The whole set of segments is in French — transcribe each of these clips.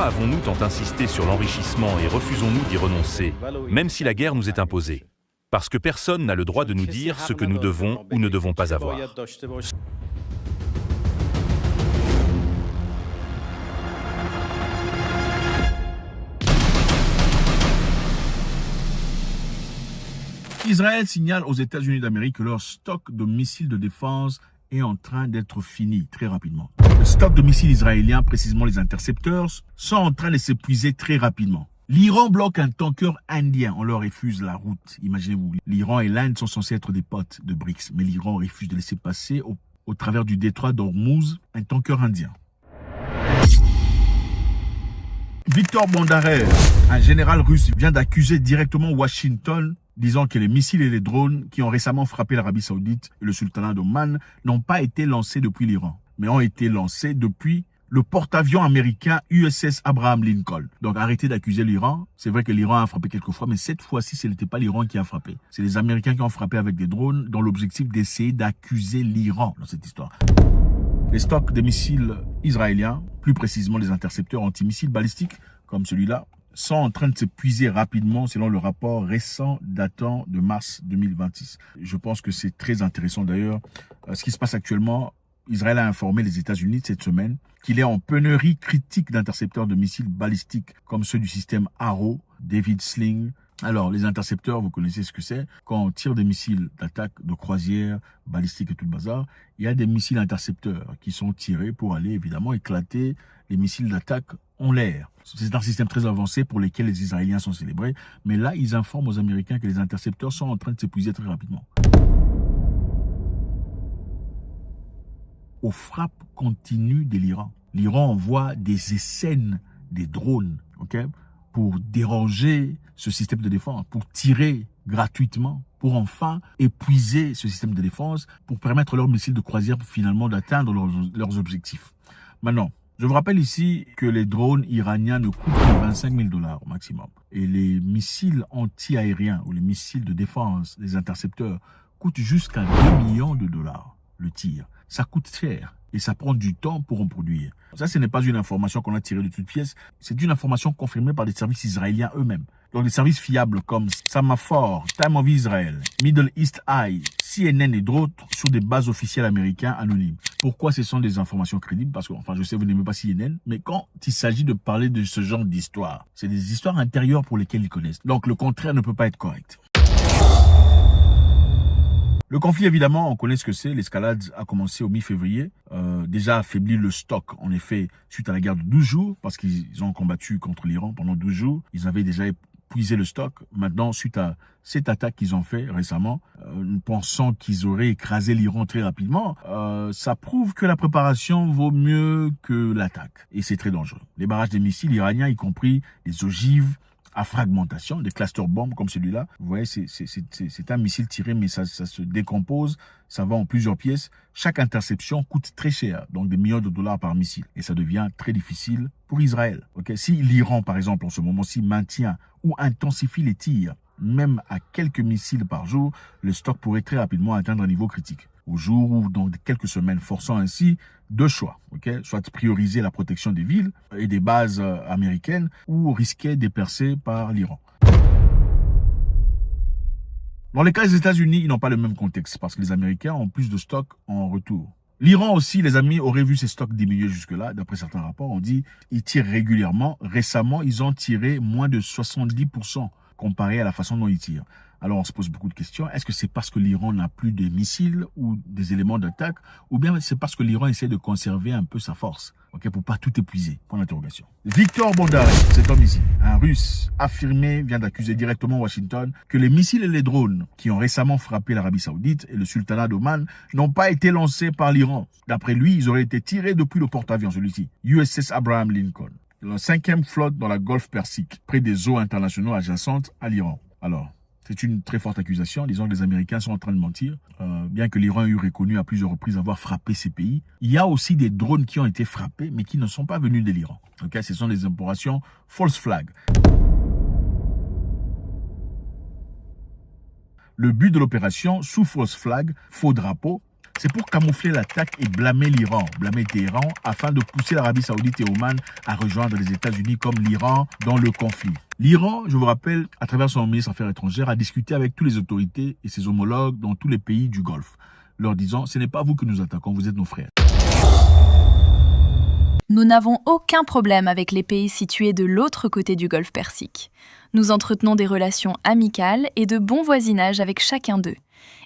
avons-nous tant insisté sur l'enrichissement et refusons-nous d'y renoncer, même si la guerre nous est imposée? Parce que personne n'a le droit de nous dire ce que nous devons ou ne devons pas avoir. Israël signale aux États-Unis d'Amérique que leur stock de missiles de défense est en train d'être fini très rapidement. Le stock de missiles israéliens, précisément les intercepteurs, sont en train de s'épuiser très rapidement. L'Iran bloque un tanker indien, on leur refuse la route. Imaginez-vous, l'Iran et l'Inde sont censés être des potes de BRICS, mais l'Iran refuse de laisser passer au travers du détroit d'Ormuz un tanker indien. Victor Bondarev, un général russe, vient d'accuser directement Washington, disant que les missiles et les drones qui ont récemment frappé l'Arabie Saoudite et le sultanat d'Oman n'ont pas été lancés depuis l'Iran, mais ont été lancés depuis le porte-avions américain USS Abraham Lincoln. Donc arrêtez d'accuser l'Iran. C'est vrai que l'Iran a frappé quelques fois, mais cette fois-ci, ce n'était pas l'Iran qui a frappé. C'est les Américains qui ont frappé avec des drones dans l'objectif d'essayer d'accuser l'Iran dans cette histoire. Les stocks de missiles israéliens, plus précisément les intercepteurs antimissiles balistiques, comme celui-là, sont en train de s'épuiser rapidement selon le rapport récent datant de mars 2026. Je pense que c'est très intéressant d'ailleurs. Ce qui se passe actuellement, Israël a informé les États-Unis cette semaine qu'il est en pénurie critique d'intercepteurs de missiles balistiques comme ceux du système Arrow, David Sling. Alors, les intercepteurs, vous connaissez ce que c'est. Quand on tire des missiles d'attaque de croisière, balistiques et tout le bazar, il y a des missiles intercepteurs qui sont tirés pour aller évidemment éclater les missiles d'attaque en l'air. C'est un système très avancé pour lequel les Israéliens sont célébrés. Mais là, ils informent aux Américains que les intercepteurs sont en train de s'épuiser très rapidement. Aux frappes continues de l'Iran. L'Iran envoie des essaims, des drones, pour déranger ce système de défense, pour tirer gratuitement, pour enfin épuiser ce système de défense, pour permettre leurs missiles de croisière finalement d'atteindre leurs objectifs. Maintenant, je vous rappelle ici que les drones iraniens ne coûtent que 25 000 $ au maximum. Et les missiles anti-aériens ou les missiles de défense, les intercepteurs, coûtent jusqu'à 2 millions de dollars le tir. Ça coûte cher et ça prend du temps pour en produire. Ça, ce n'est pas une information qu'on a tirée de toutes pièces. C'est une information confirmée par des services israéliens eux-mêmes. Donc des services fiables comme Semaphore, Time of Israel, Middle East Eye, CNN et d'autres sur des bases officielles américaines anonymes. Pourquoi ce sont des informations crédibles? Parce que, je sais, vous n'aimez pas CNN, mais quand il s'agit de parler de ce genre d'histoire, c'est des histoires intérieures pour lesquelles ils connaissent. Donc le contraire ne peut pas être correct. Le conflit, évidemment, on connaît ce que c'est. L'escalade a commencé au mi-février. Déjà affaibli le stock, en effet, suite à la guerre de 12 jours, parce qu'ils ont combattu contre l'Iran pendant 12 jours. Ils avaient déjà épuisé le stock. Maintenant, suite à cette attaque qu'ils ont fait récemment, pensant qu'ils auraient écrasé l'Iran très rapidement, ça prouve que la préparation vaut mieux que l'attaque. Et c'est très dangereux. Les barrages des missiles iraniens, y compris les ogives, à fragmentation, des cluster bombes comme celui-là. Vous voyez, c'est un missile tiré, mais ça se décompose, ça va en plusieurs pièces. Chaque interception coûte très cher, donc des millions de dollars par missile. Et ça devient très difficile pour Israël. Si l'Iran, par exemple, en ce moment-ci, maintient ou intensifie les tirs, même à quelques missiles par jour, le stock pourrait très rapidement atteindre un niveau critique. Au jour ou dans quelques semaines, forçant ainsi deux choix, soit prioriser la protection des villes et des bases américaines ou risquer des percées par l'Iran. Dans les cas des États-Unis, ils n'ont pas le même contexte parce que les Américains ont plus de stocks en retour. L'Iran aussi, les amis, aurait vu ses stocks diminuer jusque-là. D'après certains rapports, on dit qu'ils tirent régulièrement. Récemment, ils ont tiré moins de 70% comparé à la façon dont ils tirent. Alors on se pose beaucoup de questions. Est-ce que c'est parce que l'Iran n'a plus de missiles ou des éléments d'attaque, ou bien c'est parce que l'Iran essaie de conserver un peu sa force, pour pas tout épuiser? Point d'interrogation. Victor Bondarev, cet homme ici, un Russe affirmé, vient d'accuser directement Washington que les missiles et les drones qui ont récemment frappé l'Arabie Saoudite et le sultanat d'Oman n'ont pas été lancés par l'Iran. D'après lui, ils auraient été tirés depuis le porte-avions, celui-ci, USS Abraham Lincoln, la 5e flotte dans la Golfe Persique, près des eaux internationaux adjacentes à l'Iran. Alors, c'est une très forte accusation, disons que les Américains sont en train de mentir, bien que l'Iran ait reconnu à plusieurs reprises avoir frappé ces pays. Il y a aussi des drones qui ont été frappés, mais qui ne sont pas venus de l'Iran. Ce sont des opérations false flag. Le but de l'opération, sous false flag, faux drapeau, C'est pour camoufler l'attaque et blâmer l'Iran, blâmer Téhéran, afin de pousser l'Arabie Saoudite et Oman à rejoindre les États-Unis comme l'Iran dans le conflit. L'Iran, je vous rappelle, à travers son ministre des Affaires étrangères, a discuté avec toutes les autorités et ses homologues dans tous les pays du Golfe, leur disant « Ce n'est pas vous que nous attaquons, vous êtes nos frères ». Nous n'avons aucun problème avec les pays situés de l'autre côté du Golfe Persique. Nous entretenons des relations amicales et de bon voisinage avec chacun d'eux.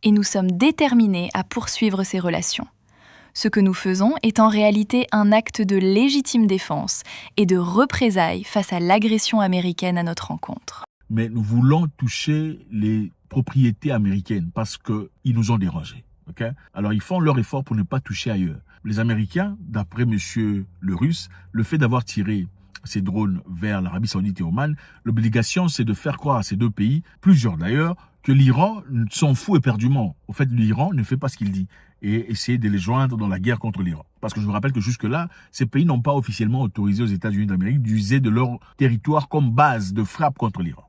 Et nous sommes déterminés à poursuivre ces relations. Ce que nous faisons est en réalité un acte de légitime défense et de représailles face à l'agression américaine à notre encontre. Mais nous voulons toucher les propriétés américaines parce qu'ils nous ont dérangés. Okay? Alors ils font leur effort pour ne pas toucher ailleurs. Les Américains, d'après monsieur le Russe, le fait d'avoir tiré ces drones vers l'Arabie Saoudite et Oman, l'obligation c'est de faire croire à ces deux pays, plusieurs d'ailleurs, que l'Iran s'en fout éperdument. Au fait, l'Iran ne fait pas ce qu'il dit et essaie de les joindre dans la guerre contre l'Iran. Parce que je vous rappelle que jusque-là, ces pays n'ont pas officiellement autorisé aux États-Unis d'Amérique d'user de leur territoire comme base de frappe contre l'Iran.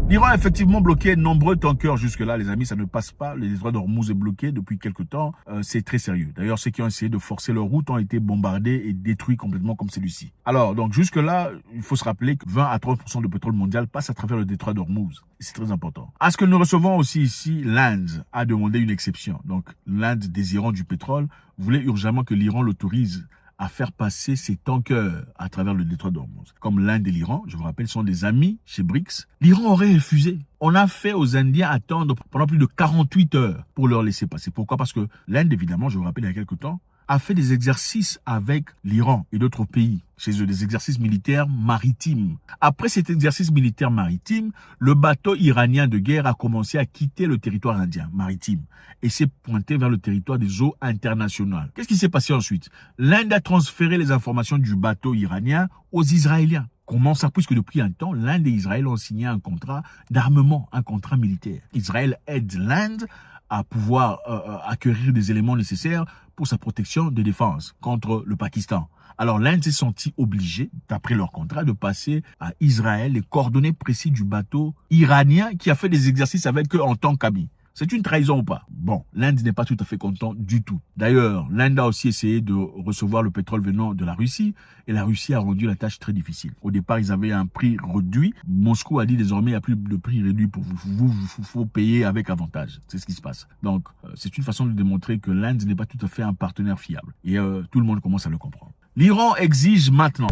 L'Iran a effectivement bloqué de nombreux tankers jusque-là, les amis, ça ne passe pas. Le détroit d'Ormuz est bloqué depuis quelque temps. C'est très sérieux. D'ailleurs, ceux qui ont essayé de forcer leur route ont été bombardés et détruits complètement comme celui-ci. Alors, donc jusque-là, il faut se rappeler que 20 à 30% de pétrole mondial passe à travers le détroit d'Ormuz. C'est très important. À ce que nous recevons aussi ici, l'Inde a demandé une exception. Donc, l'Inde, désirant du pétrole, voulait urgemment que l'Iran l'autorise à faire passer ses tankers à travers le détroit d'Ormuz. Comme l'Inde et l'Iran, je vous rappelle, sont des amis chez BRICS, l'Iran aurait refusé. On a fait aux Indiens attendre pendant plus de 48 heures pour leur laisser passer. Pourquoi? Parce que l'Inde, évidemment, je vous rappelle, il y a quelque temps, a fait des exercices avec l'Iran et d'autres pays, chez eux, des exercices militaires maritimes. Après cet exercice militaire maritime, le bateau iranien de guerre a commencé à quitter le territoire indien maritime et s'est pointé vers le territoire des eaux internationales. Qu'est-ce qui s'est passé ensuite? L'Inde a transféré les informations du bateau iranien aux Israéliens. Comment ça? Puisque depuis un temps, l'Inde et Israël ont signé un contrat d'armement, un contrat militaire. Israël aide l'Inde à pouvoir acquérir des éléments nécessaires pour sa protection de défense contre le Pakistan. Alors l'Inde s'est sentie obligée, d'après leur contrat, de passer à Israël les coordonnées précises du bateau iranien qui a fait des exercices avec eux en tant qu'amis. C'est une trahison ou pas? Bon, l'Inde n'est pas tout à fait content du tout. D'ailleurs, l'Inde a aussi essayé de recevoir le pétrole venant de la Russie et la Russie a rendu la tâche très difficile. Au départ, ils avaient un prix réduit. Moscou a dit désormais, il n'y a plus de prix réduit pour vous. Vous faut payer avec avantage. C'est ce qui se passe. Donc, c'est une façon de démontrer que l'Inde n'est pas tout à fait un partenaire fiable. Et tout le monde commence à le comprendre. L'Iran exige maintenant.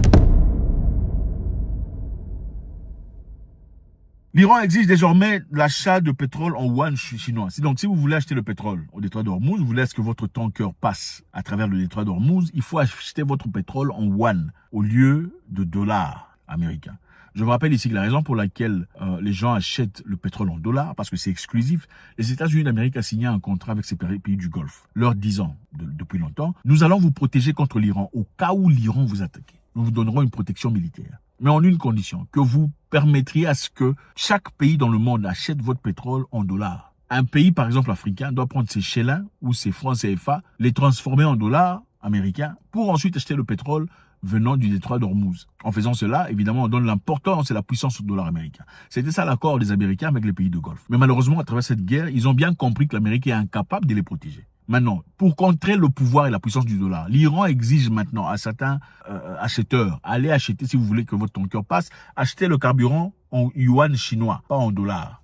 L'Iran exige désormais l'achat de pétrole en yuan chinois. Donc, si vous voulez acheter le pétrole au détroit d'Ormuz, vous voulez que votre tanker passe à travers le détroit d'Ormuz, il faut acheter votre pétrole en yuan au lieu de dollars américains. Je vous rappelle ici que la raison pour laquelle les gens achètent le pétrole en dollars, parce que c'est exclusif, les États-Unis d'Amérique a signé un contrat avec ces pays du Golfe, leur disant depuis longtemps, nous allons vous protéger contre l'Iran au cas où l'Iran vous attaque. Nous vous donnerons une protection militaire. Mais en une condition, que vous permettriez à ce que chaque pays dans le monde achète votre pétrole en dollars. Un pays, par exemple africain, doit prendre ses shillings ou ses francs CFA, les transformer en dollars américains pour ensuite acheter le pétrole venant du détroit d'Ormuz. En faisant cela, évidemment, on donne l'importance et la puissance au dollar américain. C'était ça l'accord des Américains avec les pays de Golfe. Mais malheureusement, à travers cette guerre, ils ont bien compris que l'Amérique est incapable de les protéger. Maintenant, pour contrer le pouvoir et la puissance du dollar, l'Iran exige maintenant à certains acheteurs, allez acheter, si vous voulez que votre tanker passe, achetez le carburant en yuan chinois, pas en dollars.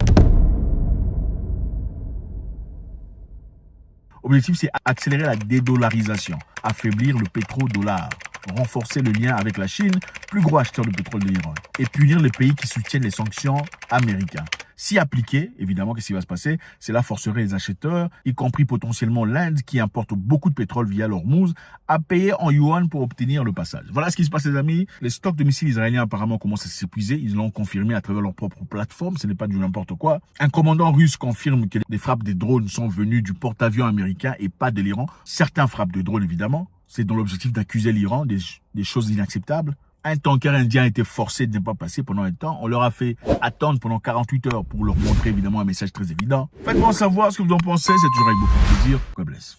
L'objectif, c'est accélérer la dédollarisation, affaiblir le pétrodollar, renforcer le lien avec la Chine, plus gros acheteur de pétrole de l'Iran, et punir les pays qui soutiennent les sanctions américaines. Si appliqué, évidemment, qu'est-ce qui va se passer? Cela forcerait les acheteurs, y compris potentiellement l'Inde, qui importe beaucoup de pétrole via l'Ormuz, à payer en yuan pour obtenir le passage. Voilà ce qui se passe, les amis. Les stocks de missiles israéliens apparemment commencent à s'épuiser. Ils l'ont confirmé à travers leur propre plateforme. Ce n'est pas du n'importe quoi. Un commandant russe confirme que les frappes des drones sont venues du porte-avions américain et pas de l'Iran. Certains frappent de drones, évidemment. C'est dans l'objectif d'accuser l'Iran des choses inacceptables. Un tanker indien a été forcé de ne pas passer pendant un temps. On leur a fait attendre pendant 48 heures pour leur montrer évidemment un message très évident. Faites-moi savoir ce que vous en pensez. C'est toujours avec beaucoup de plaisir. God bless.